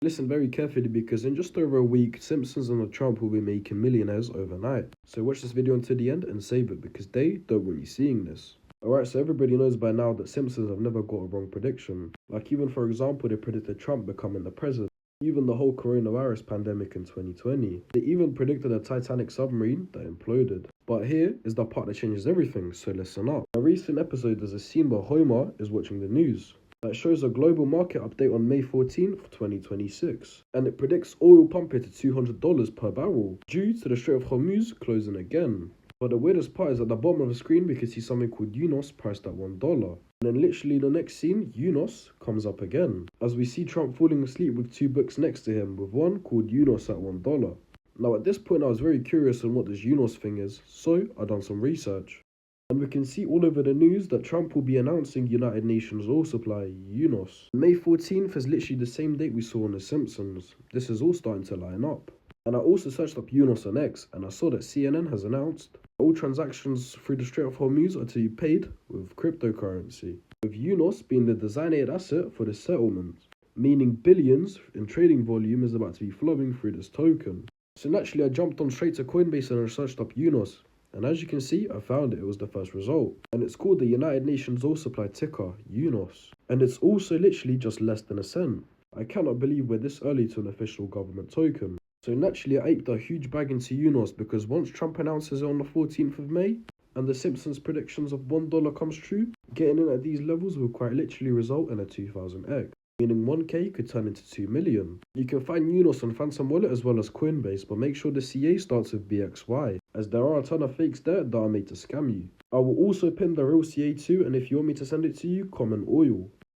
Listen very carefully because in just over a week, Simpsons and Trump will be making millionaires overnight. So watch this video until the end and save it because they don't want you seeing this. Alright, so everybody knows by now that Simpsons have never got a wrong prediction. Like even for example, they predicted Trump becoming the president. Even the whole coronavirus pandemic in 2020. They even predicted a Titanic submarine that imploded. But here is the part that changes everything, so listen up. In a recent episode, there's a scene where Homer is watching the news that shows a global market update on May 14th, 2026. And it predicts oil pumping to $200 per barrel due to the Strait of Hormuz closing again. But the weirdest part is at the bottom of the screen we can see something called UNOS priced at $1. And then literally the next scene, UNOS comes up again, as we see Trump falling asleep with two books next to him, with one called UNOS at $1. Now at this point I was very curious on what this UNOS thing is, so I done some research. And we can see all over the news that Trump will be announcing United Nations oil supply, UNOS. May 14th is literally the same date we saw on The Simpsons. This is all starting to line up. And I also searched up UNOS on X, and I saw that CNN has announced all transactions through the Strait of Hormuz are to be paid with cryptocurrency, with UNOS being the designated asset for the settlement, meaning billions in trading volume is about to be flowing through this token. So naturally I jumped on straight to Coinbase and I searched up UNOS, and as you can see I found it was the first result, and it's called the United Nations Oil Supply ticker, UNOS, and it's also literally just less than a cent. I cannot believe we're this early to an official government token. So naturally I aped a huge bag into UNOS because once Trump announces it on the 14th of May and the Simpsons predictions of $1 comes true, getting in at these levels will quite literally result in a 2000x, meaning 1k could turn into 2 million. You can find UNOS on Phantom Wallet as well as Coinbase, but make sure the CA starts with BXY, as there are a ton of fakes there that are made to scam you. I will also pin the real CA too, and if you want me to send it to you, comment oil.